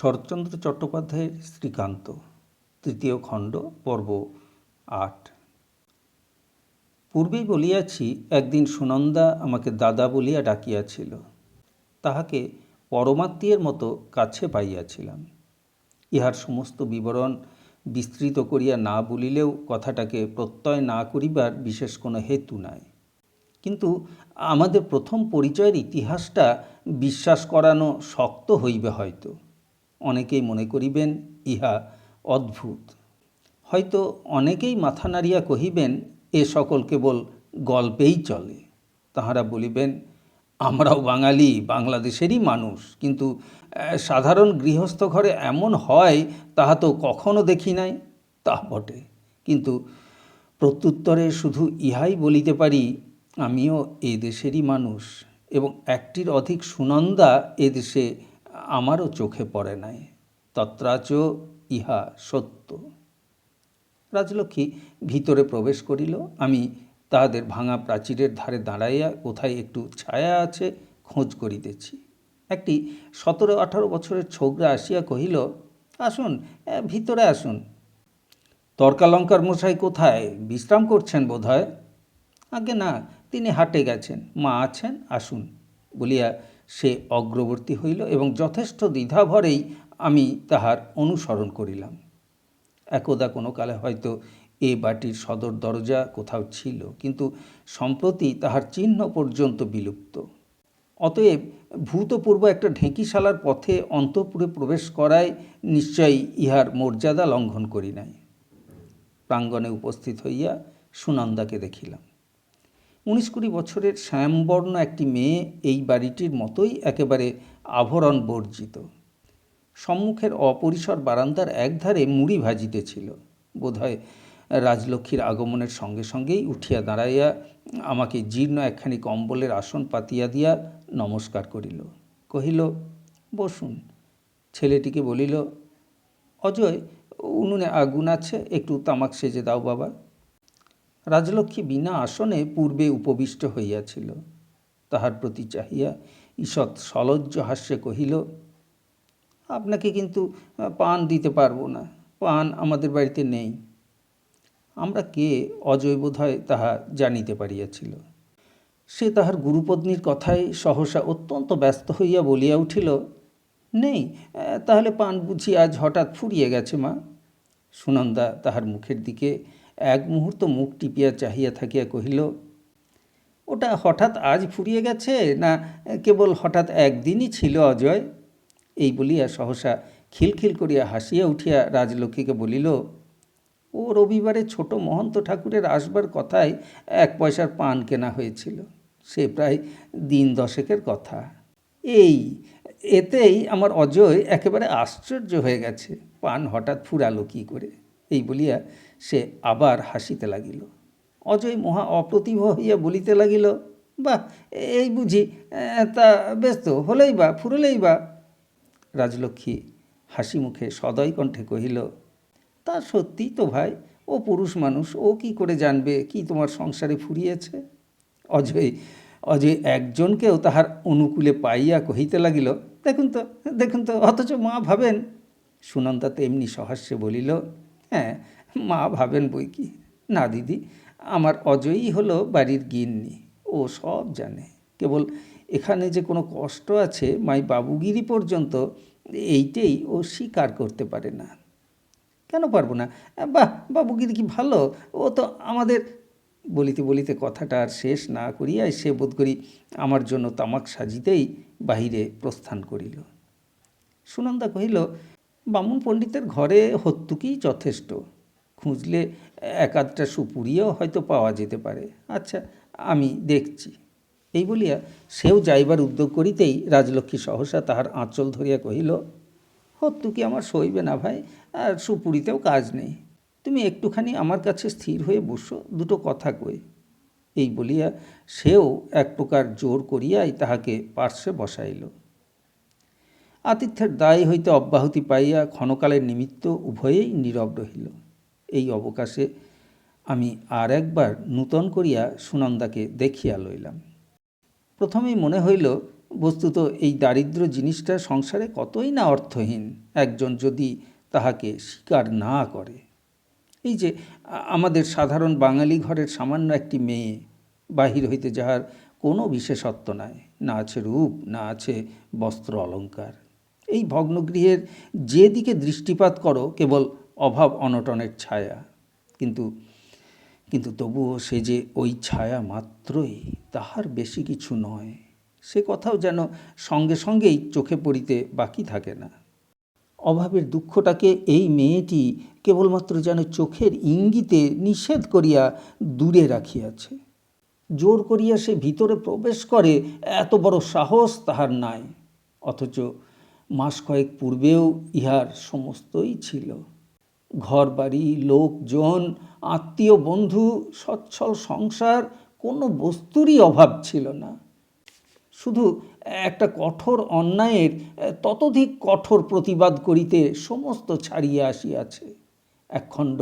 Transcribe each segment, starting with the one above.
শরৎচন্দ্র চট্টোপাধ্যায়ের শ্রীকান্ত, তৃতীয় খণ্ড, পর্ব ৮। পূর্বেই বলিয়াছি, একদিন সুনন্দা আমাকে দাদা বলিয়া ডাকিয়াছিল। তাহাকে পরমাত্মীয়ের মতো কাছে পাইয়াছিলাম। ইহার সমস্ত বিবরণ বিস্তৃত করিয়া না বলিলেও কথাটাকে প্রত্যয় না করিবার বিশেষ কোনো হেতু নাই। কিন্তু আমাদের প্রথম পরিচয়ের ইতিহাসটা বিশ্বাস করানো শক্ত হইবে হয়তো। অনেকেই মনে করিবেন ইহা অদ্ভুত। হয়তো অনেকেই মাথা নাড়িয়া কহিবেন এ সকল কেবল গল্পেই চলে। তাহারা বলিবেন আমরাও বাঙালি, বাংলাদেশেরই মানুষ, কিন্তু সাধারণ গৃহস্থ ঘরে এমন হয় তাহা তো কখনো দেখি নাই। তা বটে, কিন্তু প্রত্যুত্তরে শুধু ইহাই বলিতে পারি, আমিও এ দেশেরই মানুষ, এবং একটির অধিক সুনন্দা এদেশে আমারও চোখে পড়ে নাই। তত্রাচ ইহা সত্য। রাজলক্ষ্মী ভিতরে প্রবেশ করিল। আমি তাহাদের ভাঙা প্রাচীরের ধারে দাঁড়াইয়া কোথায় একটু ছায়া আছে খোঁজ করিতেছি। একটি 17-18 বছরের ছোকরা আসিয়া কহিল, আসুন, ভিতরে আসুন। তর্কালঙ্কার মশাই কোথায়? বিশ্রাম করছেন বোধ হয়। আগে না, তিনি হাটে গেছেন, মা আছেন, আসুন বলিয়া সে অগ্রবর্তী হইল এবং যথেষ্ট দ্বিধাভরেই আমি তাহার অনুসরণ করিলাম। একদা কোনো কালে হয়তো এ বাটির সদর দরজা কোথাও ছিল, কিন্তু সম্প্রতি তাহার চিহ্ন পর্যন্ত বিলুপ্ত। অতএব ভূতপূর্ব একটা ঢেঁকিশালার পথে অন্তঃপুরে প্রবেশ করায় নিশ্চয়ই ইহার মর্যাদা লঙ্ঘন করি নাই। প্রাঙ্গণে উপস্থিত হইয়া সুনন্দাকে দেখিলাম। 19-20 বছরের শ্যামবর্ণ একটি মেয়ে, এই বাড়িটির মতোই একেবারে আভরণ বর্জিত। সম্মুখের অপরিসর বারান্দার একধারে মুড়ি ভাজিতেছিল। বোধহয় রাজলক্ষ্মীর আগমনের সঙ্গে সঙ্গেই উঠিয়া দাঁড়াইয়া আমাকে জীর্ণ একখানি কম্বলের আসন পাতিয়া দিয়া নমস্কার করিল। কহিল, বসুন। ছেলেটিকে বলিল, অজয়, উনুনে আগুন আছে, একটু তামাক সেজে দাও বাবা। রাজলক্ষ্মী বিনা আসনে পূর্বে উপবিষ্ট হইয়াছিল। তাহার প্রতি চাহিয়া ঈষৎ সলজ্জ হাস্যে কহিল, আপনাকে কিন্তু পান দিতে পারবো না, পান আমাদের বাড়িতে নেই। আমরা কে অজয় বোধহয় তাহা জানিতে পারিয়াছিল। সে তাহার গুরুপত্নীর কথায় সহসা অত্যন্ত ব্যস্ত হইয়া বলিয়া উঠিল, নেই, তাহলে পান বুঝি আজ হঠাৎ ফুরিয়ে গেছে মা? সুনন্দা তাহার মুখের দিকে এক মুহূর্ত মুখ টিপিয়া চাহিয়া থাকিয়া কহিল, ওটা হঠাৎ আজ ফুরিয়ে গেছে, না কেবল হঠাৎ একদিনই ছিল অজয়? এই বলিয়া সহসা খিলখিল করিয়া হাসিয়া উঠিয়া রাজলক্ষ্মীকে বলিল, ও রবিবারে ছোট মহন্ত ঠাকুরের আসবার কথায় 1 পয়সার পান কেনা হয়েছিল। সে প্রায় দিন 10 কথা। এতেই আমার অজয় একেবারে আশ্চর্য হয়ে গেছে, পান হঠাৎ ফুরালো কী করে। এই বলিয়া সে আবার হাসিতে লাগিল। অজয় মহা অপ্রতিভ হইয়া বলিতে লাগিল, বাহ, এই বুঝি, তা বেশ তো, হলেই বা, ফুরলেই বা। রাজলক্ষ্মী হাসি মুখে সদয় কণ্ঠে কহিল, তা সত্যিই তো ভাই, ও পুরুষ মানুষ, ও কি করে জানবে কি তোমার সংসারে ফুরিয়েছে? অজয় একজনকেও তাহার অনুকূলে পাইয়া কহিতে লাগিল, দেখুন তো, অথচ মা ভাবেন। সুনন্দা তেমনি সহাস্যে বলিল, হ্যাঁ, মা ভাবেন বই কি। না দিদি, আমার অজয়ই হলো বাড়ির গিন্নি, ও সব জানে। কেবল এখানে যে কোনো কষ্ট আছে মাই বাবুগিরি পর্যন্ত, এইটেই ও স্বীকার করতে পারে না। কেন পারবো না? বাহ, বাবুগিরি কি ভালো, ও তো আমাদের। বলিতে বলিতে কথাটা আর শেষ না করিয়াই সে বোধ করি আমার জন্য তামাক সাজিতেই বাহিরে প্রস্থান করিল। সুনন্দা কহিল, বামুন পণ্ডিতের ঘরে হত্যুকিই যথেষ্ট, খুঁজলে 1-8টা সুপুরিও হয়তো পাওয়া যেতে পারে। আচ্ছা, আমি দেখছি। এই বলিয়া সেও যাইবার উদ্যোগ করিতেই রাজলক্ষ্মী সহসা তাহার আঁচল ধরিয়া কহিল, হত্যুকি আমার সইবে না ভাই, আর সুপুরিতেও কাজ নেই। তুমি একটুখানি আমার কাছে স্থির হয়ে বসো, দুটো কথা কই। এই বলিয়া সেও এক প্রকার জোর করিয়াই তাহাকে পার্শ্বে বসাইল। আতিথ্যের দায় হইতে অব্যাহতি পাইয়া ক্ষণকালের নিমিত্ত উভয়েই নীরব রহিল। এই অবকাশে আমি আর একবার নূতন করিয়া সুনন্দাকে দেখিয়া লইলাম। প্রথমেই মনে হইল বস্তুত এই দারিদ্র্য জিনিসটা সংসারে কতই না অর্থহীন একজন যদি তাহাকে স্বীকার না করে। এই যে আমাদের সাধারণ বাঙালি ঘরের সামান্য একটি মেয়ে, বাহির হইতে যাহার কোনো বিশেষত্ব নাই, না আছে রূপ, না আছে বস্ত্র অলঙ্কার, এই ভগ্নগৃহের যে দিকে দৃষ্টিপাত করো কেবল অভাব অনটনের ছায়া। কিন্তু কিন্তু তবুও সে যে ওই ছায়া মাত্রই, তাহার বেশি কিছু নয়, সে কথাও যেন সঙ্গে সঙ্গেই চোখে পড়িতে বাকি থাকে না। অভাবের দুঃখটাকে এই মেয়েটি কেবলমাত্র যেন চোখের ইঙ্গিতে নিষেধ করিয়া দূরে রাখিয়াছে। জোর করিয়া সে ভিতরে প্রবেশ করে এত বড় সাহস তাহার নাই, অথচ মাস কয়েক পূর্বেও ইহার সমস্তই ছিল। ঘর বাড়ি, লোকজন, আত্মীয় বন্ধু, সচ্ছল সংসার, কোনো বস্তুরই অভাব ছিল না। শুধু একটা কঠোর অন্যায়ের ততোধিক কঠোর প্রতিবাদ করিতে সমস্ত ছাড়িয়া আসিয়াছে, একখণ্ড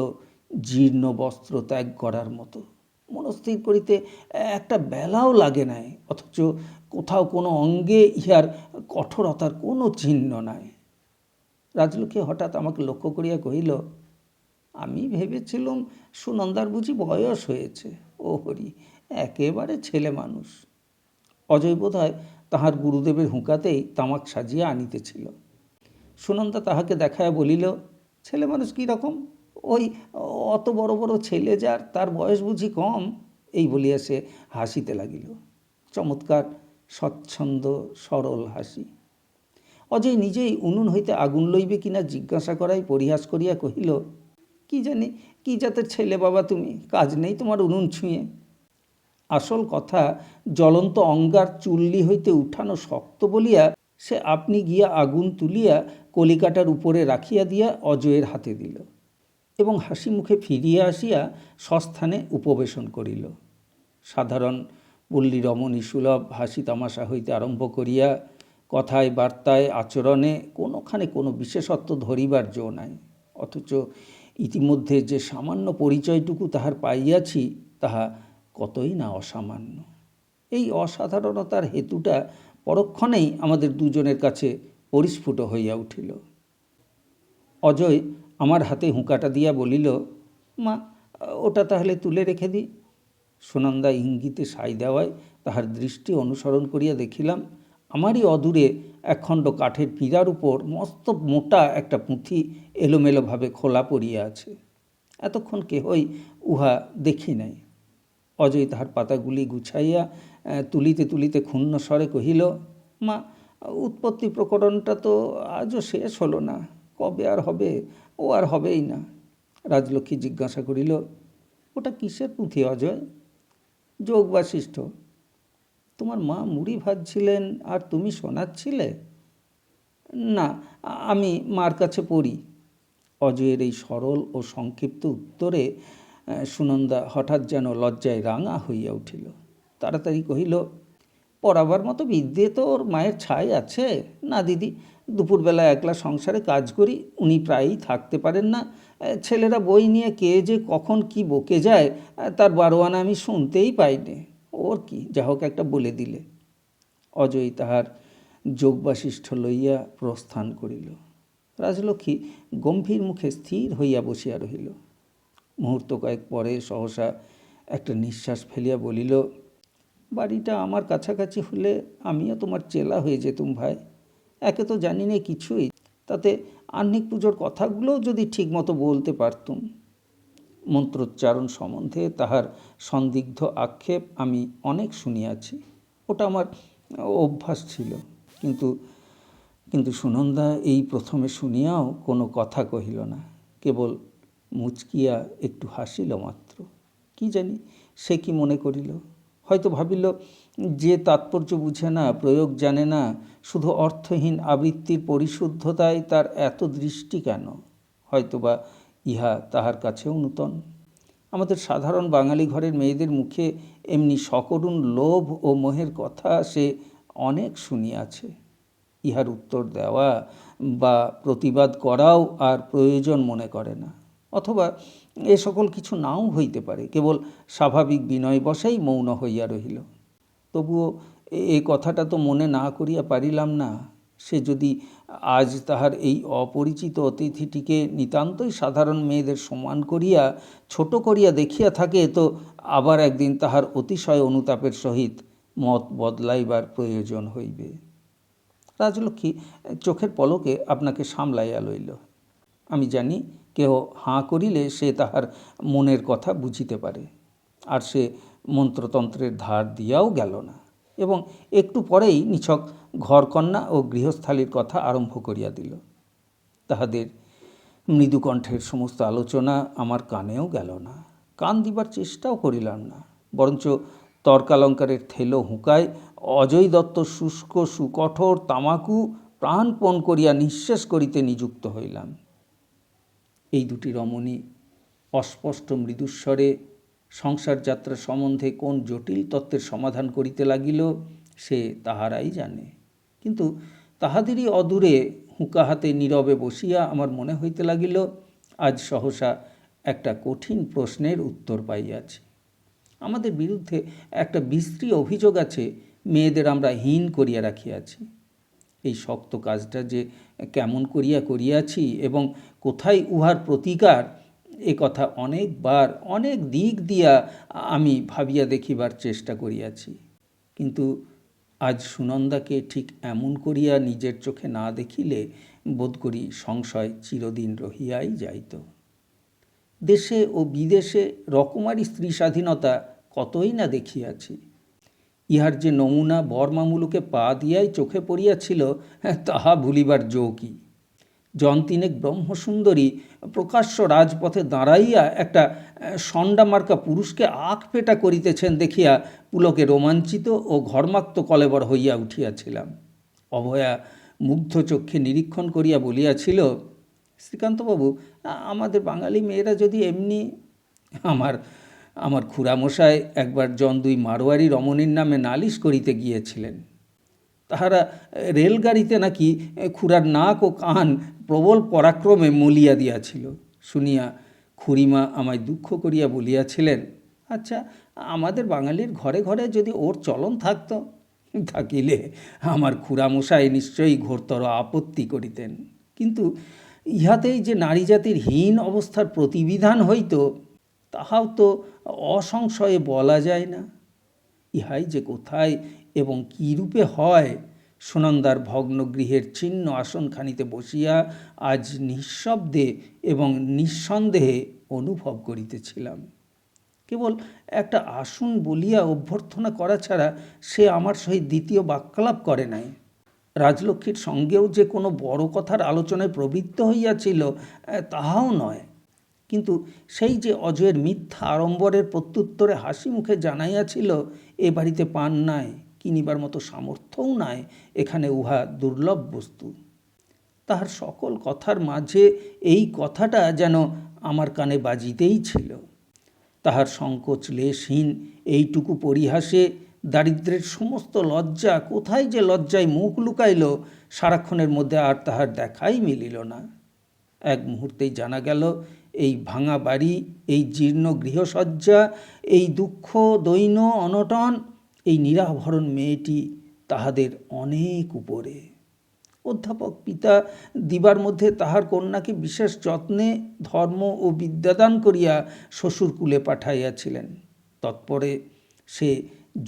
জীর্ণ বস্ত্র ত্যাগ করার মতো। মনস্থির করিতে একটা বেলাও লাগে নাই, অথচ কোথাও কোনো অঙ্গে ইহার কঠোরতার কোনো চিহ্ন নাই। রাজলক্ষ্মী হঠাৎ আমাকে লক্ষ্য করিয়া কহিল, আমি ভেবেছিলুম সুনন্দার বুঝি বয়স হয়েছে। ও হরি, একেবারে ছেলে মানুষ। অজয় বোধহয় তাহার গুরুদেবের হুঁকাতেই তামাক সাজিয়া আনিতেছিল। সুনন্দা তাহাকে দেখাইয়া বলিল, ছেলে মানুষ কীরকম? ওই অত বড় বড় ছেলে যার, তার বয়স বুঝি কম? এই বলিয়া সে হাসিতে লাগিল। চমৎকার স্বচ্ছন্দ সরল হাসি। অজয় নিজেই উনুন হইতে আগুন লইবে কিনা জিজ্ঞাসা করাই পরিহাস করিয়া কহিল, কি জানি কি জাতের ছেলে বাবা তুমি, কাজ নেই তোমার উনুন ছুঁয়ে। আসল কথা, জ্বলন্ত অঙ্গার চুল্লি হইতে উঠানো শক্ত বলিয়া সে আপনি গিয়া আগুন তুলিয়া কলিকাটার উপরে রাখিয়া দিয়া অজয়ের হাতে দিল এবং হাসি মুখে ফিরিয়া আসিয়া স্বস্থানে উপবেশন করিল। সাধারণ পল্লী রমণী সুলভ হাসি তামাশা হইতে আরম্ভ করিয়া কথায় বার্তায় আচরণে কোনোখানে কোনো বিশেষত্ব ধরিবার জো নাই, অথচ ইতিমধ্যে যে সামান্য পরিচয়টুকু তাহার পাইয়াছি তাহা কতই না অসামান্য। এই অসাধারণতার হেতুটা পরক্ষণেই আমাদের দুজনের কাছে পরিস্ফুট হইয়া উঠিল। অজয় আমার হাতে হুঁকাটা দিয়া বলিল, মা, ওটা তাহলে তুলে রেখে দিই। সুনন্দা ইঙ্গিতে সাই দেওয়ায় তাহার দৃষ্টি অনুসরণ করিয়া দেখিলাম আমারই অদূরে একখণ্ড কাঠের পীড়ার উপর মস্ত মোটা একটা পুঁথি এলোমেলোভাবে খোলা পড়িয়া আছে। এতক্ষণ কেহই উহা দেখি নাই। অজয় তাহার পাতাগুলি গুছাইয়া তুলিতে তুলিতে ক্ষুণ্ণ স্বরে কহিল, মা, উৎপত্তি প্রকরণটা তো আজও শেষ হলো না, কবে আর হবে? ও আর হবেই না। রাজলক্ষ্মী জিজ্ঞাসা করিল, ওটা কিসের পুঁথি অজয়? যোগ বাশিষ্ঠ। তোমার মা মুড়ি ভাজছিলেন আর তুমি শোনাচ্ছিলে? না, আমি মার কাছে পড়ি। অজয়ের এই সরল ও সংক্ষিপ্ত উত্তরে সুনন্দা হঠাৎ যেন লজ্জায় রাঙা হইয়া উঠিল। তাড়াতাড়ি কহিল, পড়াবার মতো বিদ্যে তো ওর মায়ের ছাই আছে। না দিদি, দুপুরবেলা একলা সংসারে কাজ করি, উনি প্রায়ই থাকতে পারেন না। ছেলেরা বই নিয়ে কে যে কখন কি বকে যায় তার বারোয়ানা আমি শুনতেই পাইনি। ওর কি, যা হোক একটা বলে দিলে। অজয় তাহার যোগবাশিষ্ঠ লইয়া প্রস্থান করিল। রাজলক্ষ্মী গম্ভীর মুখে স্থির হইয়া বসিয়া রহিল। মুহূর্ত কয়েক পরে সহসা একটা নিঃশ্বাস ফেলিয়া বলিল, বাড়িটা আমার কাছাকাছি হলে আমিও তোমার চেলা হয়ে যেতুম ভাই। একে তো জানি না কিছুই, তাতে আহ্নিক পুজোর কথাগুলোও যদি ঠিকমতো বলতে পারতুম। মন্ত্রোচ্চারণ সম্বন্ধে তাহার সন্দিগ্ধ আক্ষেপ আমি অনেক শুনিয়াছি, ওটা আমার অভ্যাস ছিল। কিন্তু সুনন্দা এই প্রথমে শুনিয়াও কোনো কথা কহিল না, কেবল মুচকিয়া একটু হাসিল মাত্র। কি জানি সে কি মনে করিল? হয়তো ভাবিল, যে তাৎপর্য বুঝে না, প্রয়োগ জানে না, শুধু অর্থহীন আবৃত্তির পরিশুদ্ধতায় তার এত দৃষ্টি কেন? হয়তোবা ইহা তাহার কাছেও নূতন। আমাদের সাধারণ বাঙালি ঘরের মেয়েদের মুখে এমনি সকরুণ লোভ ও মোহের কথা সে অনেক শুনিয়াছে। ইহার উত্তর দেওয়া বা প্রতিবাদ করাও আর প্রয়োজন মনে করে না, অথবা এ সকল কিছু নাও হইতে পারে, কেবল স্বাভাবিক বিনয় বশেই মৌন হইয়া রহিল। তবুও এ কথাটা তো মনে না করিয়া পারিলাম না। সে যদি আজ তাহার এই অপরিচিত অতিথিটিকে নিতান্তই সাধারণ মেয়েদের সমান করিয়া ছোট করিয়া দেখিয়া থাকে, তো আবার একদিন তাহার অতিশয় অনুতাপের সহিত মত বদলাইবার প্রয়োজন হইবে। রাজলক্ষ্মী চোখের পলকে আপনাকে সামলাইয়া লইল। আমি জানি কেহ হাঁ করিলে সে তাহার মনের কথা বুঝিতে পারে, আর সে মন্ত্রতন্ত্রের ধার দিয়াও গেল না, এবং একটু পরেই নিছক ঘরকন্যা ও গৃহস্থালীর কথা আরম্ভ করিয়া দিল। তাহাদের মৃদুকণ্ঠের সমস্ত আলোচনা আমার কানেও গেল না, কান দিবার চেষ্টাও করিলাম না, বরঞ্চ তর্কালঙ্কারের থেলো হুঁকায় অজয় দত্ত শুষ্ক সুকঠোর তামাকু প্রাণপণ করিয়া নিঃশেষ করিতে নিযুক্ত হইলাম। এই দুটি রমণী অস্পষ্ট মৃদুস্বরে সংসার যাত্রা সম্বন্ধে কোন জটিল তত্ত্বের সমাধান করিতে লাগিল সে তাহারাই জানে। কিন্তু তাহাদেরই অদূরে হুঁকা হাতে নীরবে বসিয়া আমার মনে হইতে লাগিল আজ সহসা একটা কঠিন প্রশ্নের উত্তর পাইয়াছি। আমাদের বিরুদ্ধে একটা বিশ্রী অভিযোগ আছে, মেয়েদের আমরা হীন করিয়া রাখিয়াছি। এই শক্ত কাজটা যে কেমন করিয়া করিয়াছি এবং কোথায় উহার প্রতিকার, এ কথা অনেকবার অনেক দিক দিয়া আমি ভাবিয়া দেখিবার চেষ্টা করিয়াছি। কিন্তু আজ সুনন্দাকে ঠিক এমন করিয়া নিজের চোখে না দেখিলে বোধ করি সংশয় চিরদিন রহিয়াই যাইত। দেশে ও বিদেশে রকমারি স্ত্রী স্বাধীনতা কতই না দেখিয়াছি। ইহার যে নমুনা বর্মামূলকে পা দিয়াই চোখে পড়িয়াছিল তাহা ভুলিবার জো কি। জনতিনেক ব্রহ্মসুন্দরী প্রকাশ্য রাজপথে দাঁড়াইয়া একটা সন্ডামার্কা পুরুষকে আখ পেটা করিতেছেন দেখিয়া পুলকে রোমাঞ্চিত ও ঘর্মাক্ত কলেবর হইয়া উঠিয়াছিলাম। অভয়া মুগ্ধ চক্ষে নিরীক্ষণ করিয়া বলিয়াছিল, শ্রীকান্তবাবু, আমাদের বাঙালি মেয়েরা যদি এমনি। আমার খুড়ামশাই একবার দুই মারোয়ারি রমণীর নামে নালিশ করিতে গিয়েছিলেন। তাহারা রেলগাড়িতে নাকি খুড়ার নাক ও কান প্রবল পরাক্রমে মলিয়া দিয়াছিল। শুনিয়া খুড়িমা আমায় দুঃখ করিয়া বলিয়াছিলেন, আচ্ছা, আমাদের বাঙালির ঘরে ঘরে যদি ওর চলন থাকত, থাকিলে আমার খুড়ামশাই নিশ্চয়ই ঘোরতর আপত্তি করিতেন। কিন্তু ইহাতেই যে নারী জাতির হীন অবস্থার প্রতিবিধান হইত, তাহাও তো অসংশয়ে বলা যায় না। ইহাই যে কোথায় এবং কী রূপে হয়, সুনন্দার ভগ্নগৃহের ছিন্ন আসনখানিতে বসিয়া আজ নিঃশব্দে এবং নিঃসন্দেহে অনুভব করিতেছিলাম। কেবল একটা আসন বলিয়া অভ্যর্থনা করা ছাড়া সে আমার সহিত দ্বিতীয় বাক্যালাপ করে নাই। রাজলক্ষ্মীর সঙ্গেও যে কোনো বড় কথার আলোচনায় প্রবৃত্ত হইয়াছিল তাহাও নয়। কিন্তু সেই যে অজয়ের মিথ্যা আড়ম্বরের প্রত্যুত্তরে হাসি মুখে জানাইয়াছিল, এ বাড়িতে পান নাই, কিনিবার মতো সামর্থ্যও নাই, এখানে উহা দুর্লভ বস্তু, তাহার সকল কথার মাঝে এই কথাটা যেন আমার কানে বাজিতেই ছিল। তাহার সংকোচ লেশহীন এইটুকু পরিহাসে দারিদ্র্যের সমস্ত লজ্জা কোথায় যে লজ্জায় মুখ লুকাইল, সারাক্ষণের মধ্যে আর তাহার দেখাই মিলিল না। এক মুহূর্তেই জানা গেল এই ভাঙা বাড়ি, এই জীর্ণ গৃহসজ্জা, এই দুঃখ দৈন্য অনটন, এই নিরাভরণ মেয়েটি তাহাদের অনেক উপরে। অধ্যাপক পিতা দিবার মধ্যে তাহার কন্যাকে বিশেষ যত্নে ধর্ম ও বিদ্যাদান করিয়া শ্বশুরকুলে পাঠাইয়াছিলেন। তৎপরে সে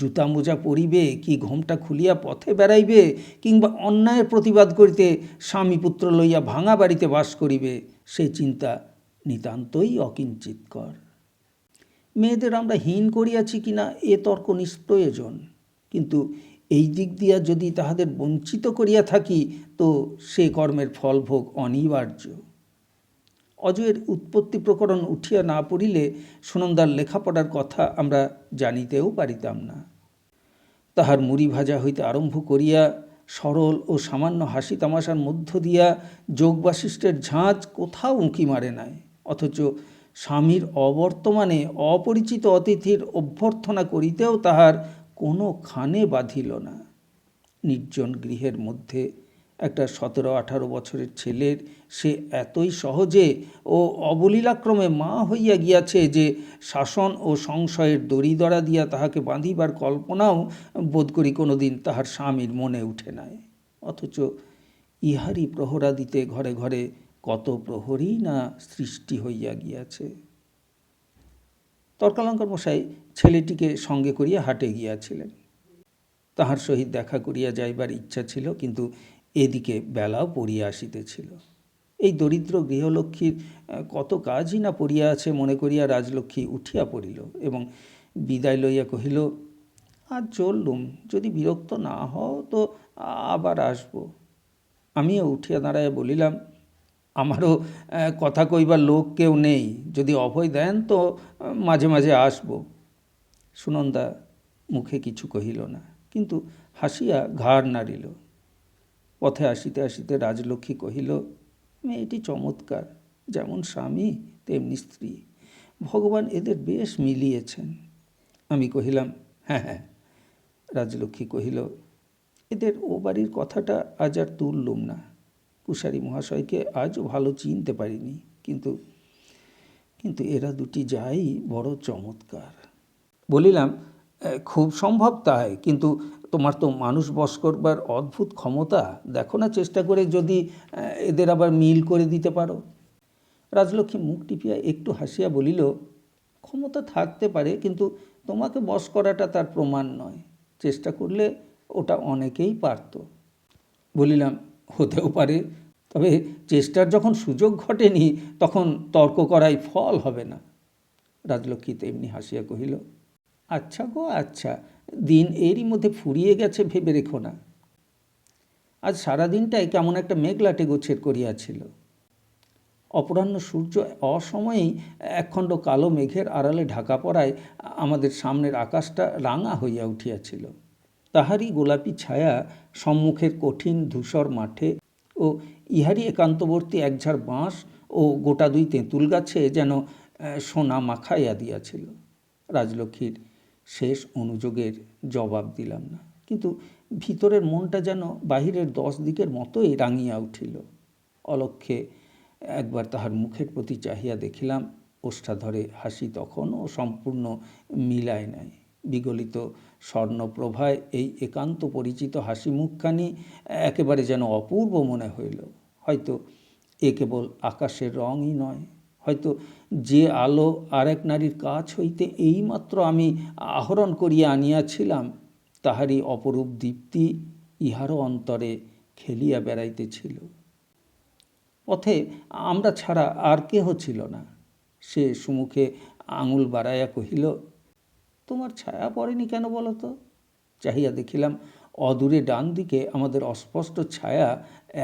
জুতা মোজা পরিবে কি ঘোমটা খুলিয়া পথে বেড়াইবে, কিংবা অন্যায়ের প্রতিবাদ করিতে স্বামী পুত্র লইয়া ভাঙা বাড়িতে বাস করিবে, সে চিন্তা নিতান্তই অকিঞ্চিতকর। মেয়েদের আমরা হীন করিয়াছি কিনা এ তর্ক নিষ্প্রয়োজন, কিন্তু এই দিক দিয়া যদি তাহাদের বঞ্চিত করিয়া থাকি, তো সে কর্মের ফলভোগ অনিবার্য। অজয়ের উৎপত্তি প্রকরণ উঠিয়া না পড়িলে সুনন্দার লেখাপড়ার কথা আমরা জানিতেও পারিতাম না। তাহার মুড়ি ভাজা হইতে আরম্ভ করিয়া সরল ও সামান্য হাসি তামাশার মধ্য দিয়া যোগ বাশিষ্ঠের ঝাঁজ কোথাও উঁকি মারে নাই, অথচ স্বামীর অবর্তমানে অপরিচিত অতিথির অভ্যর্থনা করিতেও তাহার কোনো খানে বাঁধিল না। নির্জন গৃহের মধ্যে একটা 17-18 বছরের ছেলের সে এতই সহজে ও অবলীলাক্রমে মা হইয়া গিয়াছে যে শাসন ও সংশয়ের দড়িদড়া দিয়া তাহাকে বাঁধিবার কল্পনাও বোধ করি কোনো দিন তাহার স্বামীর মনে উঠে নাই। অথচ ইহারই প্রহরা দিতে ঘরে ঘরে কত প্রহরী না সৃষ্টি হইয়া গিয়াছে। তর্কালঙ্কার মশাই ছেলেটিকে সঙ্গে করিয়া হাটে গিয়াছিলেন। তাহার সহিত দেখা করিয়া যাইবার ইচ্ছা ছিল, কিন্তু এদিকে বেলাও পড়িয়া আসিতেছিল। এই দরিদ্র গৃহলক্ষ্মীর কত কাজই না পড়িয়া আছে মনে করিয়া রাজলক্ষ্মী উঠিয়া পড়িল এবং বিদায় লইয়া কহিল, আজ চললুম, যদি বিরক্ত না হও তো আবার আসব। আমিও উঠিয়া দাঁড়াইয়া বলিলাম, আমারও কথা কইবার লোক কেউ নেই, যদি অভয় দেন তো মাঝে মাঝে আসব। সুনন্দা মুখে কিছু কহিল না, কিন্তু হাসিয়া ঘাড় নাড়িল। পথে আসিতে আসিতে রাজলক্ষ্মী কহিল, মেয়েটি চমৎকার, যেমন স্বামী তেমনি স্ত্রী, ভগবান এদের বেশ মিলিয়েছেন। আমি কহিলাম, হ্যাঁ হ্যাঁ। রাজলক্ষ্মী কহিল, এদের ও বাড়ির কথাটা আজ আর তুললুম না। কুশারী মহাশয়কে আজও ভালো চিনতে পারিনি, কিন্তু কিন্তু এরা দুটি যাই বড় চমৎকার। বলিলাম, খুব সম্ভব তাই, কিন্তু তোমার তো মানুষ বশ করবার অদ্ভুত ক্ষমতা, দেখো না চেষ্টা করে যদি এদের আবার মিল করে দিতে পারো। রাজলক্ষ্মী মুখ টিপিয়া একটু হাসিয়া বলিল, ক্ষমতা থাকতে পারে, কিন্তু তোমাকে বশ করাটা তার প্রমাণ নয়। চেষ্টা করলে ওটা অনেকেই পারত। বলিলাম, হতেও পারে, তবে চেষ্টার যখন সুযোগ ঘটেনি তখন তর্ক করাই ফল হবে না। রাজলক্ষ্মী তেমনি হাসিয়া কহিল, আচ্ছা গো আচ্ছা, দিন এরই মধ্যে ফুরিয়ে গেছে ভেবে রেখো না। আজ সারাদিনটাই কেমন একটা মেঘলাটে গোছের করিয়াছিল। অপরাহ্ন সূর্য অসময়েই একখণ্ড কালো মেঘের আড়ালে ঢাকা পড়ায় আমাদের সামনের আকাশটা রাঙা হইয়া উঠিয়াছিল। তাহারই গোলাপি ছায়া সম্মুখের কঠিন ধূসর মাঠে ও ইহারই একান্তবর্তী একঝাড় বাঁশ ও গোটা দুই তেঁতুল গাছে যেন সোনা মাখাইয়া দিয়াছিল। রাজলক্ষ্মীর শেষ অনুযোগের জবাব দিলাম না, কিন্তু ভিতরের মনটা যেন বাহিরের 10 দিকের মতোই রাঙিয়া উঠিল। অলক্ষ্যে একবার তাহার মুখের প্রতি চাহিয়া দেখিলাম, ওষ্ঠাধরে হাসি তখনও সম্পূর্ণ মিলায় নাই। বিগলিত স্বর্ণপ্রভায় এই একান্ত পরিচিত হাসি মুখখানি একেবারে যেন অপূর্ব মনে হইল। হয়তো এ কেবল আকাশের রঙই নয়, হয়তো যে আলো আরেক নারীর কাছ হইতে এইমাত্র আমি আহরণ করিয়া আনিয়াছিলাম, তাহারই অপরূপ দীপ্তি ইহারও অন্তরে খেলিয়া বেড়াইতেছিল। পথে আমরা ছাড়া আর কেহ ছিল না। সে সুমুখে আঙুল বাড়াইয়া কহিল, তোমার ছায়া পড়েনি কেন বলো তো? চাহিয়া দেখিলাম, অদূরে ডান দিকে আমাদের অস্পষ্ট ছায়া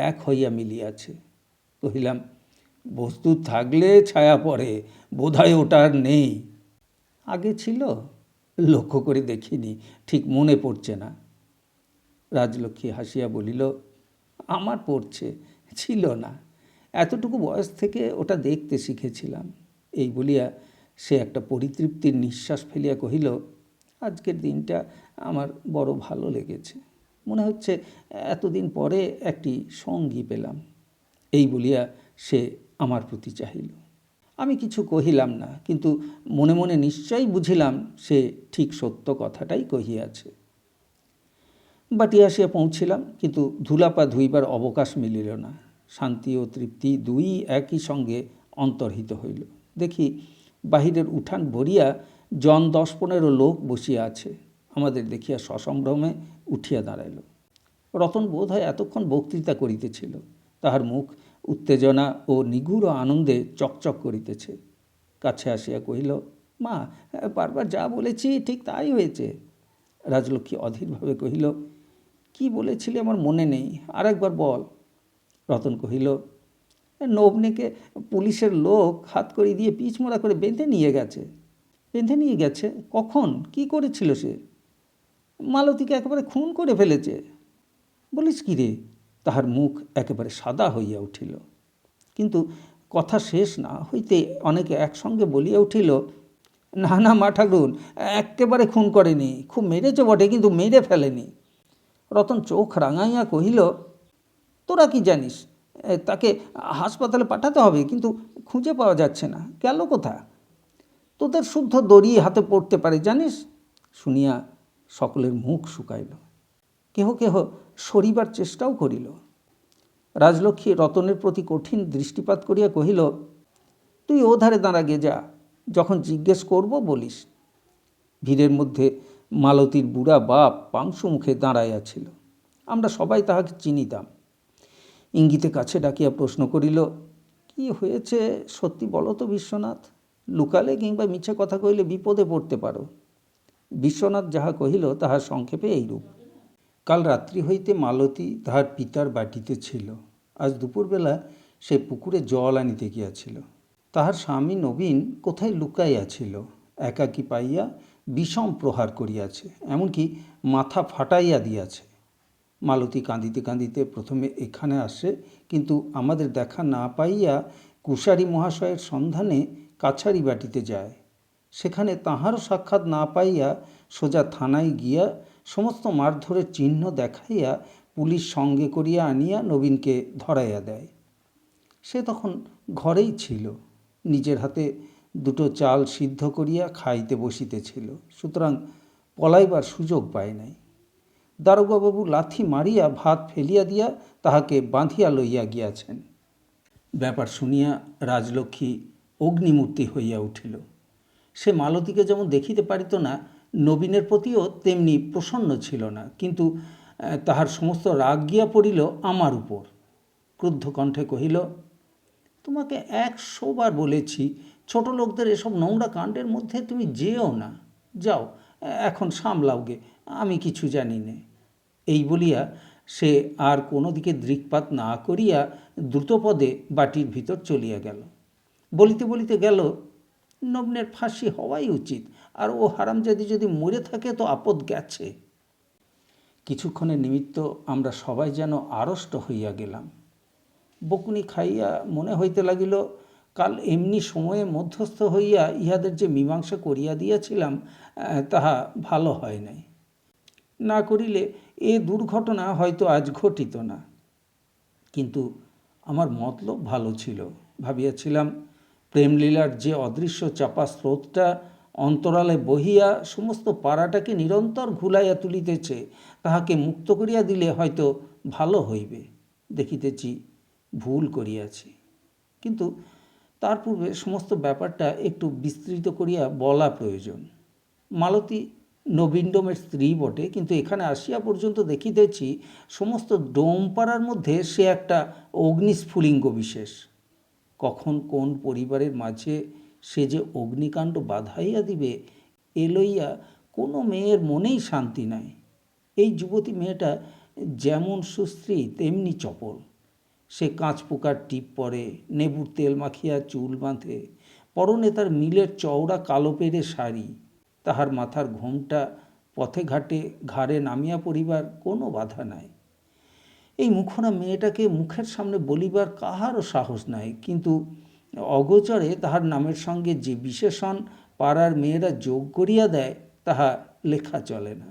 এক হইয়া মিলিয়াছে। কহিলাম, বস্তু থাকলে ছায়া পড়ে, বোধহয় ওটা আর নেই। আগে ছিল, লক্ষ্য করে দেখিনি, ঠিক মনে পড়ছে না। রাজলক্ষ্মী হাসিয়া বলিল, আমার পড়ছে, ছিল না। এতটুকু বয়স থেকে ওটা দেখতে শিখেছিলাম। এই বলিয়া সে একটা পরিতৃপ্তির নিঃশ্বাস ফেলিয়া কহিল, আজকের দিনটা আমার বড় ভালো লেগেছে। মনে হচ্ছে এতদিন পরে একটি সঙ্গী পেলাম। এই বলিয়া সে আমার প্রতি চাহিল। আমি কিছু কহিলাম না, কিন্তু মনে মনে নিশ্চয়ই বুঝিলাম সে ঠিক সত্য কথাটাই কহিয়াছে। বাটি আসিয়া পৌঁছিলাম, কিন্তু ধুলাপা ধুইবার অবকাশ মিলিল না। শান্তি ও তৃপ্তি দুই একই সঙ্গে অন্তর্হিত হইল। দেখি বাহিরের উঠান ভরিয়া 10-15 লোক বসিয়া আছে। আমাদের দেখিয়া সসম্ভ্রমে উঠিয়া দাঁড়াইল। রতন বোধ হয় এতক্ষণ বক্তৃতা করিতেছিল। তাহার মুখ উত্তেজনা ও নিগূঢ় আনন্দে চকচক করিতেছে। কাছে আসিয়া কহিল, মা, বারবার যা বলেছি ঠিক তাই হয়েছে। রাজলক্ষ্মী অধীরভাবে কহিল, কি বলেছিলি আমার মনে নেই, আর একবার বল। রতন কহিল, নবনীকে পুলিশের লোক হাত করি দিয়ে পিছমোড়া করে বেঁধে নিয়ে গেছে। বেঁধে নিয়ে গেছে? কখন? কি করেছিল সে? মালতীকে একেবারে খুন করে ফেলেছে। বলিস কি রে? তাহার মুখ একেবারে সাদা হইয়া উঠিল। কিন্তু কথা শেষ না হইতে অনেকে একসঙ্গে বলিয়া উঠিল, না না মা ঠাকুরুন, একেবারে খুন করেনি, খুব মেরেছে বটে, কিন্তু মেরে ফেলেনি। রতন চোখ রাঙাইয়া কহিল, তোরা কি জানিস? তাকে হাসপাতালে পাঠাতে হবে, কিন্তু খুঁজে পাওয়া যাচ্ছে না, গেল কোথা? তোদের শুদ্ধ দড়ি হাতে পড়তে পারে জানিস? শুনিয়া সকলের মুখ শুকাইল, কেহ কেহ সরিবার চেষ্টাও করিল। রাজলক্ষ্মী রতনের প্রতি কঠিন দৃষ্টিপাত করিয়া কহিল, তুই ও ধারে দাঁড়াগে যা, যখন জিজ্ঞেস করব বলিস। ভিড়ের মধ্যে মালতীর বুড়া বাপ পাংশু মুখে দাঁড়াইয়াছিল। আমরা সবাই তাহাকে চিনিতাম। ইঙ্গিতে কাছে ডাকিয়া প্রশ্ন করিল, কি হয়েছে সত্যি বলো তো বিশ্বনাথ? লুকালে কিংবা মিছে কথা কইলে বিপদে পড়তে পারো। বিশ্বনাথ যাহা কহিল তাহার সংক্ষেপে এইরূপ। কাল রাত্রি হইতে মালতী তাহার পিতার বাটিতে ছিল। আজ দুপুরবেলা সে পুকুরে জল আনিতে গিয়াছিল। তাহার স্বামী নবীন কোথায় লুকাইয়াছিল, একাকী পাইয়া বিষম প্রহার করিয়াছে, এমনকি মাথা ফাটাইয়া দিয়াছে। মালতী কাঁদিতে কাঁদিতে প্রথমে এখানে আসে, কিন্তু আমাদের দেখা না পাইয়া কুশারী মহাশয়ের সন্ধানে কাছারি বাটিতে যায়। সেখানে তাহারও সাক্ষাৎ না পাইয়া সোজা থানায় গিয়া সমস্ত মারধরের চিহ্ন দেখাইয়া পুলিশ সঙ্গে করিয়া আনিয়া নবীনকে ধরাইয়া দেয়। সে তখন ঘরেই ছিল, নিজের হাতে দুটো চাল সিদ্ধ করিয়া খাইতে বসিতেছিল, সুতরাং পলাইবার সুযোগ পায় নাই। দারোগাবাবু লাথি মারিয়া ভাত ফেলিয়া দিয়া তাহাকে বাঁধিয়া লইয়া গিয়াছেন। ব্যাপার শুনিয়া রাজলক্ষ্মী অগ্নিমূর্তি হইয়া উঠিল। সে মালতীকে যেমন দেখিতে পারিত না, নবীনের প্রতিও তেমনি প্রসন্ন ছিল না, কিন্তু তাহার সমস্ত রাগ গিয়া পড়িল আমার উপর। ক্রুদ্ধ কণ্ঠে কহিল, তোমাকে 100 বার বলেছি, ছোট লোকদের এসব নোংরা কাণ্ডের মধ্যে তুমি যেও না। যাও, এখন সামলাওগে, আমি কিছু জানি নে। এই বলিয়া সে আর কোনো দিকে দৃকপাত না করিয়া দ্রুতপদে বাটির ভিতর চলিয়া গেল। বলিতে বলিতে গেল, নবীনের ফাঁসি হওয়াই উচিত, আর ও হারামজাদি যদি মরে থাকে তো আপদ গেছে। কিছুক্ষণের নিমিত্ত আমরা সবাই যেন আড়ষ্ট হইয়া গেলাম। বকুনি খাইয়া মনে হইতে লাগিল, কাল এমনি সময়ে মধ্যস্থ হইয়া ইহাদের যে মীমাংসা করিয়া দিয়াছিলাম তাহা ভালো হয় নাই। না করিলে এ দুর্ঘটনা হয়তো আজ ঘটিত না। কিন্তু আমার মতলব ভালো ছিল। ভাবিয়াছিলাম, প্রেমলীলার যে অদৃশ্য চাপা স্রোতটা অন্তরালে বহিয়া সমস্ত পাড়াটাকে নিরন্তর ঘুলাইয়া তুলিতেছে, তাহাকে মুক্ত করিয়া দিলে হয়তো ভালো হইবে। দেখিতেছি ভুল করিয়াছি। কিন্তু তার পূর্বে সমস্ত ব্যাপারটা একটু বিস্তৃত করিয়া বলা প্রয়োজন। মালতী নবীনডোমের স্ত্রী বটে, কিন্তু এখানে আসিয়া পর্যন্ত দেখিতেছি সমস্ত ডোমপাড়ার মধ্যে সে একটা অগ্নিস্ফুলিঙ্গ বিশেষ। কখন কোন পরিবারের মাঝে সে যে অগ্নিকাণ্ড বাধাইয়া দিবে, এ লইয়া কোনো মেয়ের মনেই শান্তি নাই। এই যুবতী মেয়েটা যেমন সুশ্রী তেমনি চপল। সে কাঁচ পোকার টিপ পরে, নেবুর তেল মাখিয়া চুল বাঁধে, পরনে তার মিলের চওড়া কালো পেরে শাড়ি। তাহার মাথার ঘোমটা পথে ঘাটে ঘাড়ে নামিয়া পড়িবার কোনো বাধা নাই। এই মুখরা মেয়েটাকে মুখের সামনে বলিবার কাহারও সাহস নাই, কিন্তু অগোচরে তাহার নামের সঙ্গে যে বিশেষণ পাড়ার মেয়েরা যোগ করিয়া দেয় তাহা লেখা চলে না।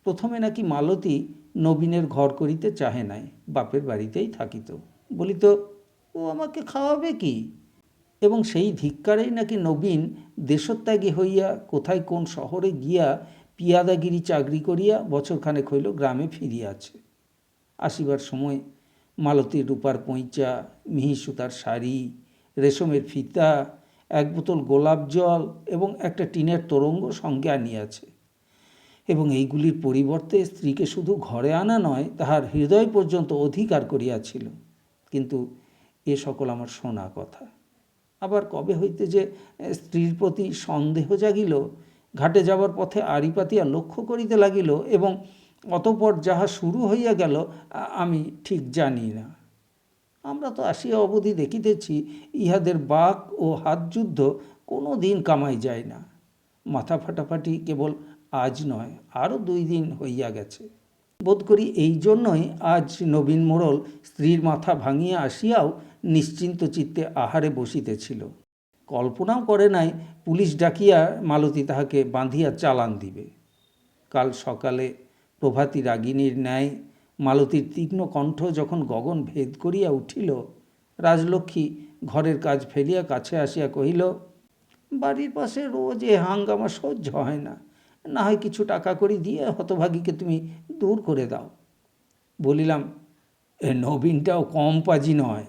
প্রথমে নাকি মালতী নবীনের ঘর করিতে চাহে নাই, বাপের বাড়িতেই থাকিত। বলিত, ও আমাকে খাওয়াবে কি? এবং সেই ধিক্কারেই নাকি নবীন দেশত্যাগী হইয়া কোথায় কোন শহরে গিয়া পিয়াদাগিরি চাকরি করিয়া বছরখানেক হইল গ্রামে ফিরিয়াছে। আসিবার সময় মালতীর রূপার পৈঁচা, মিহি সুতার শাড়ি, রেশমের ফিতা, 1 বোতল গোলাপ জল এবং একটা টিনের তোরঙ্গ সঙ্গে আনিয়াছে। এবং এইগুলির পরিবর্তে স্ত্রীকে শুধু ঘরে আনা নয়, তাহার হৃদয় পর্যন্ত অধিকার করিয়াছিল। কিন্তু এ সকল আমার শোনা কথা। আবার কবে হইতে যে স্ত্রীর প্রতি সন্দেহ জাগিল, ঘাটে যাবার পথে আড়ি পাতিয়া লক্ষ্য করিতে লাগিল, এবং অতঃপর যাহা শুরু হইয়া গেল আমি ঠিক জানি না। আমরা তো আসিয়া অবধি দেখিতেছি ইহাদের বাক ও হাতযুদ্ধ কোনো দিন কামাই যায় না। মাথা ফাটাফাটি কেবল আজ নয়, আরও 2 দিন হইয়া গেছে। বোধ করি এই জন্যই আজ নবীন মোড়ল স্ত্রীর মাথা ভাঙিয়া আসিয়াও নিশ্চিন্ত চিত্তে আহারে বসিতেছিল। কল্পনাও করে নাই পুলিশ ডাকিয়া মালতী তাহাকে বাঁধিয়া চালান দিবে। কাল সকালে প্রভাতী রাগিনীর ন্যায় মালতীর তীক্ষ্ণ কণ্ঠ যখন গগন ভেদ করিয়া উঠিল, রাজলক্ষ্মী ঘরের কাজ ফেলিয়া কাছে আসিয়া কহিল, বাড়ির পাশে রোজ এ হাঙ্গামা সহ্য হয় না, না হয় কিছু টাকা করি দিয়ে হতভাগীকে তুমি দূর করে দাও। বলিলাম, এ নবীনটাও কম পাজি নয়,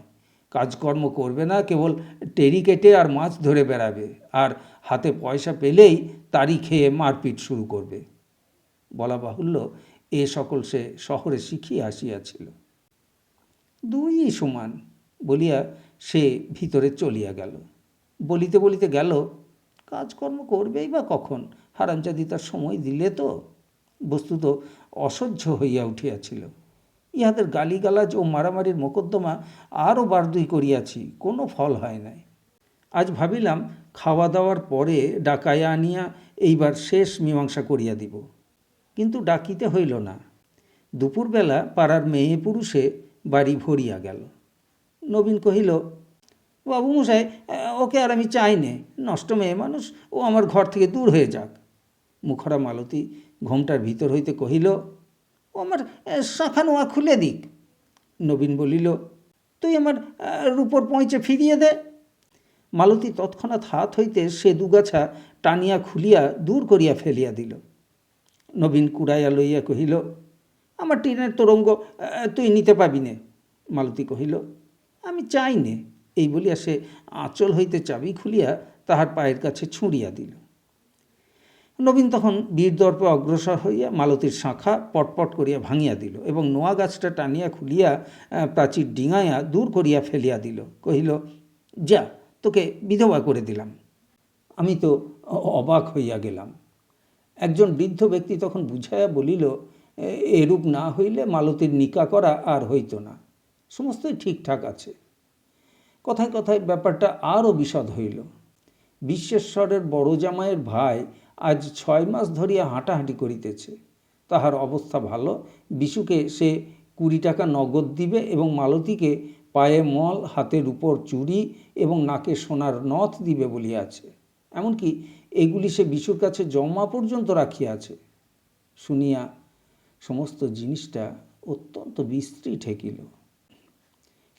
কাজকর্ম করবে না, কেবল টেরি কেটে আর মাছ ধরে বেড়াবে, আর হাতে পয়সা পেলেই তারই খেয়ে মারপিট শুরু করবে। বলা বাহুল্য, এ সকল সে শহরে শিখিয়া আসিয়াছিল। দুই সমান বলিয়া সে ভিতরে চলিয়া গেল। বলিতে বলিতে গেল, কাজকর্ম করবেই বা কখন, হারামজাদি তার সময় দিলে তো। বস্তুত অসহ্য হইয়া উঠিয়াছিল। ইহাদের গালিগালাজ ও মারামারির মোকদ্দমা আরও বারদুই করিয়াছি, কোনো ফল হয় নাই। আজ ভাবিলাম খাওয়া দাওয়ার পরে ডাকাইয়া আনিয়া এইবার শেষ মীমাংসা করিয়া দিব, কিন্তু ডাকিতে হইল না। দুপুরবেলা পাড়ার মেয়ে পুরুষে বাড়ি ভরিয়া গেল। নবীন কহিল, বাবুমশাই, ওকে আর আমি চাই নে, নষ্ট মেয়ে মানুষ, ও আমার ঘর থেকে দূর হয়ে যাক। মুখরা মালতী ঘোমটার ভিতর হইতে কহিল, ও আমার শাঁখা নোয়া খুলে দিক। নবীন বলিল, তুই আমার রূপোর পয়ঁচে ফিরিয়ে দে। মালতী তৎক্ষণাৎ হাত হইতে সে দুগাছা টানিয়া খুলিয়া দূর করিয়া ফেলিয়া দিল। নবীন কুড়াইয়া লইয়া কহিল, আমার টিনের তোরঙ্গ তুই নিতে পাবি নে। মালতী কহিল, আমি চাই নে। এই বলিয়া সে আঁচল হইতে চাবি খুলিয়া তাহার পায়ের কাছে ছুঁড়িয়া দিল। নবীন তখন বীরদর্পে অগ্রসর হইয়া মালতীর শাঁখা পটপট করিয়া ভাঙিয়া দিল এবং নোয়া গাছটা টানিয়া খুলিয়া প্রাচীর ডিঙাইয়া দূর করিয়া ফেলিয়া দিল। কহিল, যা, তোকে বিধবা করে দিলাম। আমি তো অবাক হইয়া গেলাম। একজন বৃদ্ধ ব্যক্তি তখন বুঝাইয়া বলিল, এরূপ না হইলে মালতীর নিকা করা আর হইত না, সমস্তই ঠিকঠাক আছে। কথায় কথায় ব্যাপারটা আরও বিশদ হইল। বিশ্বেশ্বরের বড় জামাইয়ের ভাই আজ 6 মাস ধরিয়া হাঁটাহাঁটি করিতেছে। তাহার অবস্থা ভালো। বিশুকে সে 20 টাকা নগদ দিবে এবং মালতীকে পায়ে মল, হাতের উপর চুড়ি এবং নাকে সোনার নথ দিবে বলিয়াছে। এমনকি এগুলি সে বিশুর কাছে জমা পর্যন্ত রাখিয়াছে। শুনিয়া সমস্ত জিনিসটা অত্যন্ত বিশ্রী ঠেকিল।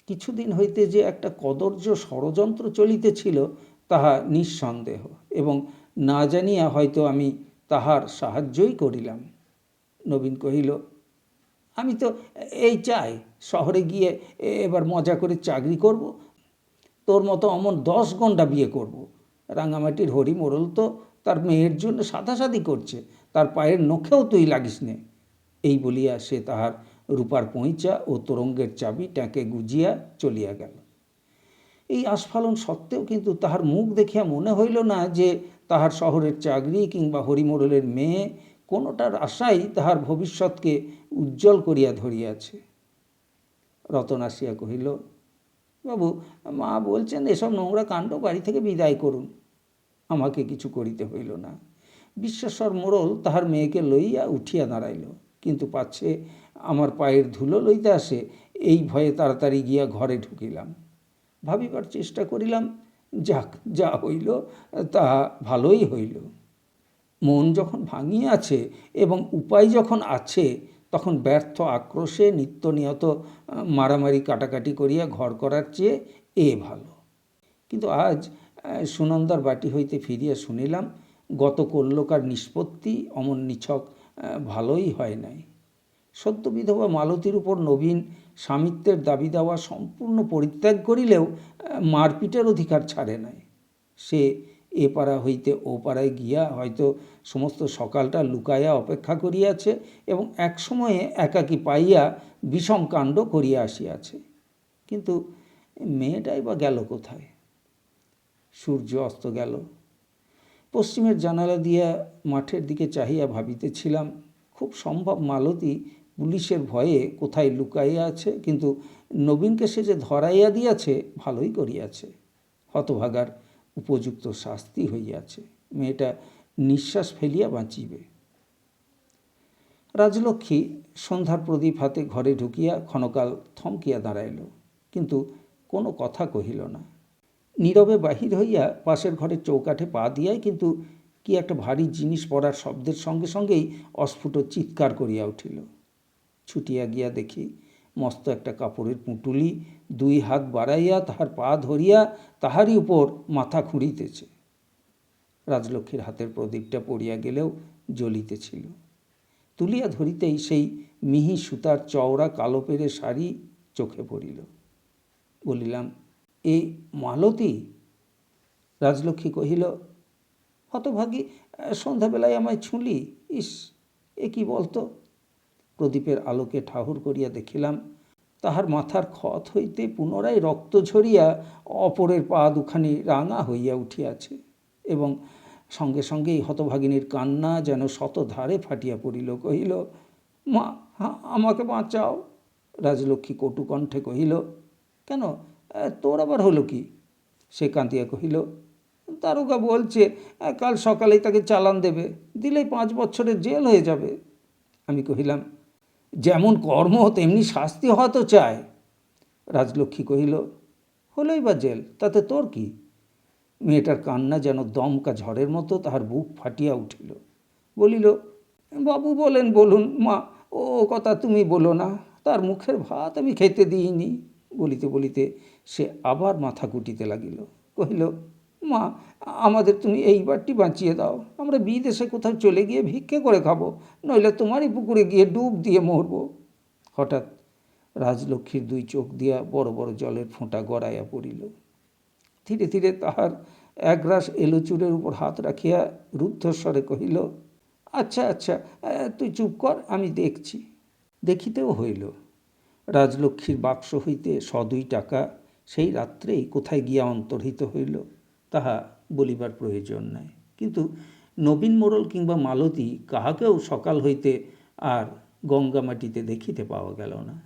কিছুদিন হইতে যে একটা কদর্য ষড়যন্ত্র চলিতেছিল তাহা নিঃসন্দেহ, এবং না জানিয়া হয়তো আমি তাহার সাহায্যই করিলাম। নবীন কহিল, আমি তো এই চাই শহরে গিয়ে এবার মজা করে চাকরি করব, তোর মতো অমন 10 গন্ডা বিয়ে করব। রাঙামাটির হরি মোড়ল তো তার মেয়ের জন্য সাধাসাধি করছে, তার পায়ের নখেও তুই লাগিস নে। এই বলিয়া সে তাহার রূপার পয়ঁচা ও তোরঙ্গের চাবি ট্যাঁকে গুজিয়া চলিয়া গেল। এই আস্ফালন সত্ত্বেও কিন্তু তাহার মুখ দেখিয়া মনে হইল না যে তাহার শহরের চাকরি কিংবা হরিমোড়লের মেয়ে কোনোটার আশাই তাহার ভবিষ্যৎকে উজ্জ্বল করিয়া ধরিয়াছে। রতন আসিয়া কহিল, বাবু, মা বলছেন এসব নোংরা কাণ্ড বাড়ি থেকে বিদায় করুন। আমাকে কিছু করিতে হইল না। বিশ্বেশ্বর মোড়ল তাহার মেয়েকে লইয়া উঠিয়া দাঁড়াইল, কিন্তু পাছে আমার পায়ের ধুলো লইতে আসে, এই ভয়ে তাড়াতাড়ি গিয়া ঘরে ঢুকিলাম। ভাবিবার চেষ্টা করিলাম, যাক, যা হইল তা ভালোই হইল। মন যখন ভাঙিয়াছে এবং উপায় যখন আছে, তখন ব্যর্থ আক্রোশে নিত্যনিয়ত মারামারি কাটাকাটি করিয়া ঘর করার চেয়ে এ ভালো। কিন্তু আজ সুনন্দার বাটি হইতে ফিরিয়া শুনিলাম গত কল্যকার নিষ্পত্তি অমন নিছক ভালোই হয় নাই। সদ্য বিধবা মালতীর উপর নবীন স্বামিত্বের দাবি দেওয়া সম্পূর্ণ পরিত্যাগ করিলেও মারপিটের অধিকার ছাড়ে নাই। সে এ পাড়া হইতে ও পাড়ায় গিয়া হয়তো সমস্ত সকালটা লুকাইয়া অপেক্ষা করিয়াছে এবং এক সময়ে একাকী পাইয়া বিষম কাণ্ড করিয়া আসিয়াছে। কিন্তু মেয়েটাই বা গেল কোথায়? সূর্য অস্ত গেল। পশ্চিমের জানালা দিয়া মাঠের দিকে চাহিয়া ভাবিতেছিলাম, খুব সম্ভব মালতী পুলিশের ভয়ে কোথায় লুকাইয়া আছে, কিন্তু নবীনকে সে যে ধরাইয়া দিয়াছে ভালোই করিয়াছে। হতভাগার উপযুক্ত শাস্তি হইয়াছে। মেয়েটা নিঃশ্বাস ফেলিয়া বাঁচিবে। রাজলক্ষ্মী সন্ধ্যার প্রদীপ হাতে ঘরে ঢুকিয়া ক্ষণকাল থমকিয়া দাঁড়াইল, কিন্তু কোনো কথা কহিল না। নীরবে বাহির হইয়া পাশের ঘরের চৌকাঠে পা দিয়াই কিন্তু কি একটা ভারী জিনিস পড়ার শব্দের সঙ্গে সঙ্গেই অস্ফুট চিৎকার করিয়া উঠিল। ছুটিয়া গিয়া দেখি মস্ত একটা কাপড়ের পুঁটুলি 2 হাত বাড়াইয়া তাহার পা ধরিয়া তাহারই উপর মাথা খুঁড়িতেছে। রাজলক্ষ্মীর হাতের প্রদীপটা পড়িয়া গেলেও জ্বলিতেছিল। তুলিয়া ধরিতেই সেই মিহি সুতার চওড়া কালো পেরে শাড়ি চোখে পড়িল। বলিলাম, এ মালতী? রাজলক্ষ্মী কহিল, হতভাগী, সন্ধ্যাবেলায় আমায় ছুঁলি। ইস, এ কি বলতো? প্রদীপের আলোকে ঠাহর করিয়া দেখিলাম তাহার মাথার ক্ষত হইতে পুনরায় রক্ত ঝরিয়া অপরের পা দুখানি রাঙা হইয়া উঠিয়াছে এবং সঙ্গে সঙ্গেই হতভাগিনীর কান্না যেন শতধারে ফাটিয়া পড়িল। কহিল, মা, আমাকে বাঁচাও। রাজলক্ষ্মী কটু কণ্ঠে কহিল, কেন, তোর আবার হলো কি? সে কাঁদিয়া কহিল, দারোগা বলছে কাল সকালেই তাকে চালান দেবে, দিলেই 5 বছরের জেল হয়ে যাবে। আমি কহিলাম, যেমন কর্ম তেমনি শাস্তি হওয়া তো চায়। রাজলক্ষ্মী কহিল, হলোই বা জেল, তাতে তোর কি? মেয়েটার কান্না যেন দমকা ঝড়ের মতো তাহার বুক ফাটিয়া উঠিল। বলিল, বাবু বলেন, বলুন মা, ও কথা তুমি বলো না, তার মুখের ভাত আমি খেতে দিইনি। বলিতে বলিতে সে আবার মাথা কুটিতে লাগিল। কহিল, মা, আমাদের তুমি এইবারটি বাঁচিয়ে দাও, আমরা বিদেশে কোথাও চলে গিয়ে ভিক্ষে করে খাবো, নইলে তোমারই পুকুরে গিয়ে ডুব দিয়ে মরব। হঠাৎ রাজলক্ষ্মীর 2 চোখ দিয়া বড় বড় জলের ফোঁটা গড়াইয়া পড়িল। ধীরে ধীরে তাহার একরাশ এলো চুলের উপর হাত রাখিয়া রুদ্ধস্বরে কহিল, আচ্ছা আচ্ছা, তুই চুপ কর, আমি দেখছি। দেখিতেও হইল। রাজলক্ষ্মীর বাক্স হইতে 102 টাকা সেই রাত্রেই কোথায় গিয়া অন্তর্হিত হইল তাহা বলিবার প্রয়োজন নাই। কিন্তু নবীন মোড়ল কিংবা মালতী কাহাকেও সকাল হইতে আর গঙ্গামাটিতে দেখিতে পাওয়া গেল না।